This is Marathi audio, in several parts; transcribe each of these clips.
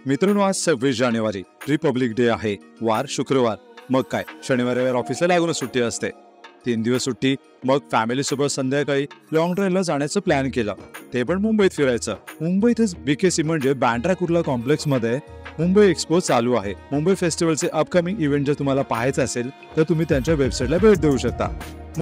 मित्रांनो, आज 26 जानेवारी रिपब्लिक डे आहे. वार शुक्रवार. मग काय, शनिवारी ऑफिसला लागून सुट्टी असते. 3 दिवस सुट्टी. मग फॅमिली सोबत संध्याकाळी लॉंग ड्राईव्हला जाण्याचं प्लॅन केलं, ते पण मुंबईत फिरायचं. मुंबईतच BKC म्हणजे बँड्रा कुर्ला कॉम्प्लेक्स मध्ये मुंबई एक्सपो चालू आहे. मुंबई फेस्टिवलचे अपकमिंग इव्हेंट जर तुम्हाला पाहायचं असेल तर तुम्ही त्यांच्या वेबसाईटला भेट देऊ शकता.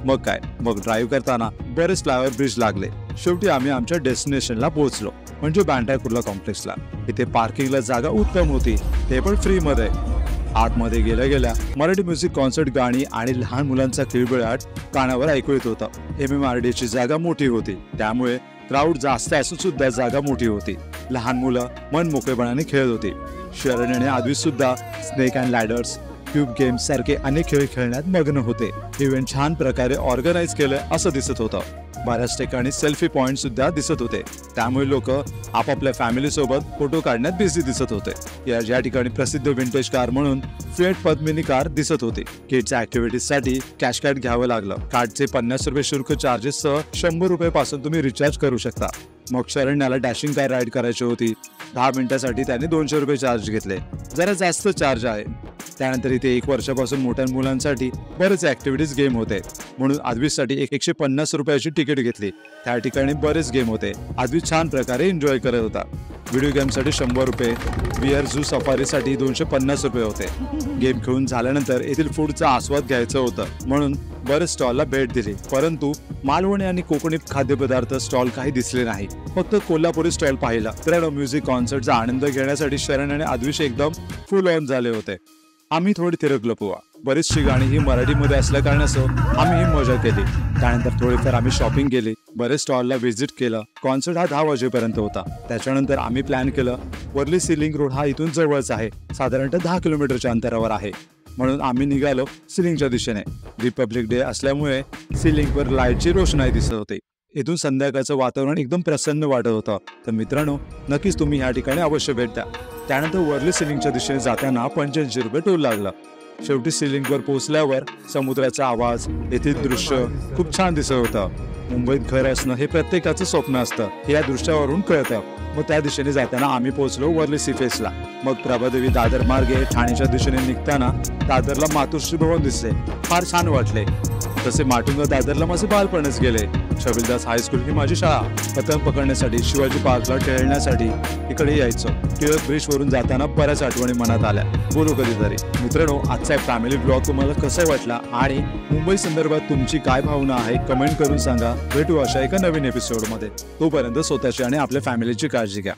मग काय, मग ड्राईव्ह करताना बरेच फ्लायओव्हर ब्रिज लागले. शेवटी आम्ही आमच्या डेस्टिनेशनला पोहोचलो, म्हणजे बँड्रा कुर्ला कॉम्प्लेक्सला. इथे पार्किंगला जागा उत्तम होती, ते पण फ्री मध्ये. आतमध्ये गेल्या गेल्या मराठी म्युझिक कॉन्सर्ट, गाणी आणि लहान मुलांचा किळबिळाट कानावर ऐकू येत होता. MMRDची जागा मोठी होती, त्यामुळे क्राऊड जास्त असून सुद्धा जागा मोठी होती. लहान मुलं मन मोकळेपणाने खेळत होती. शरण आणि आद्वी सुद्धा स्नेक अँड लॅडर्स, क्यूब गेम्स सारखे अनेक खेळ खेळण्यात मग्न होते. इव्हेंट छान प्रकारे ऑर्गनाइज केलं असं दिसत होतं. बऱ्याच ठिकाणी सेल्फी पॉइंट सुद्धा दिसत होते, त्यामुळे लोक आपापल्या फॅमिली सोबत फोटो काढण्यात बिझी दिसत होते. या ठिकाणी प्रसिद्ध विंटेज कार म्हणून फिएट पद्मिनी कार दिसत होती. किड्स ऍक्टिव्हिटीज साठी कॅश कार्ड घ्यावं लागलं. कार्डचे 50 रुपये शुल्क चार्जेस सह 100 रुपये पासून तुम्ही रिचार्ज करू शकता. मग शरण्याला डॅशिंग कार राईड करायची होती. 10 मिनिटांसाठी त्याने 200 रुपये चार्ज घेतले, जरा जास्त चार्ज आहे. त्यानंतर इथे 1 वर्षापासून मोठ्या मुलांसाठी बरेच ऍक्टिव्हिटीज गेम होते, म्हणून आद्वीसाठी 150 रुपयाची तिकीट घेतली. त्या ठिकाणी बरेच गेम होते. आद्वी छान प्रकारे एन्जॉय करत होता. व्हिडिओ गेमसाठी 100 रुपये, बिअर झू सफारीसाठी 250 रुपये होते. गेम खेळून झाल्यानंतर येथील फूडचा आस्वाद घ्यायचा होता, म्हणून बरेच स्टॉलला भेट दिली. परंतु मालवणी आणि कोकणी खाद्यपदार्थ स्टॉल काही दिसले नाही. फक्त कोल्हापुरी स्टॉल पाहिला. तर म्युझिक कॉन्सर्टचा आनंद घेण्यासाठी शरण आणि आद्विश एकदम फुल ऑन झाले होते. आम्ही थोडी थिरकलो पोवा. बरीचशी गाणी ही मराठीमध्ये असल्या कारणासह आम्ही ही मजा केली. त्यानंतर थोडीफार आम्ही शॉपिंग केली. बरेच स्टॉलला व्हिजिट केलं. कॉन्सर्ट हा 10 वाजेपर्यंत होता. त्याच्यानंतर आम्ही प्लॅन केलं, वर्ली सिलिंग रोड हा इथून जवळच आहे, साधारणतः 10 किलोमीटरच्या अंतरावर आहे. म्हणून आम्ही निघालो सिलिंगच्या दिशेने. रिपब्लिक डे असल्यामुळे सिलिंगवर लाईटची रोषणाई दिसत होती. इथून संध्याकाळचं वातावरण एकदम प्रसन्न वाटत होतं. तर मित्रांनो, नक्कीच तुम्ही या ठिकाणी अवश्य भेट द्या. त्यानंतर वर्ली सिलिंगच्या दिशेने जाताना 85 रुपये टोल लागला. शेवटी सिलिंगवर पोहोचल्यावर समुद्राचा आवाज, येथील दृश्य खूप छान दिसत होतं. मुंबईत घर असणं हे प्रत्येकाचं स्वप्न असतं, हे या दृश्यावरून कळतं. मग त्या दिशेने जाताना आम्ही पोहोचलो वर्ली सी फेसला. मग प्रभादेवी दादर मार्गे ठाण्याच्या दिशेने निघताना दादरला मातोश्री भवन दिसले. फार छान वाटले. तसे माटुंगा दादरला माझे बालपणच गेले. छबिलदास हायस्कूल ही माझी शाळा. पतंग पकडण्यासाठी, शिवाजी पार्कला खेळण्यासाठी इकडे यायचो. टिळक ब्रिज वरून जाताना बऱ्याच आठवणी मनात आल्या. बोलू कधीतरी. मित्रांनो, आजचा फॅमिली ब्लॉग तुम्हाला कसा वाटला आणि मुंबई संदर्भात तुमची काय भावना आहे कमेंट करून सांगा. भेटू अशा एका नवीन एपिसोडमध्ये. तोपर्यंत स्वतःची आणि आपल्या फॅमिलीची काळजी घ्या.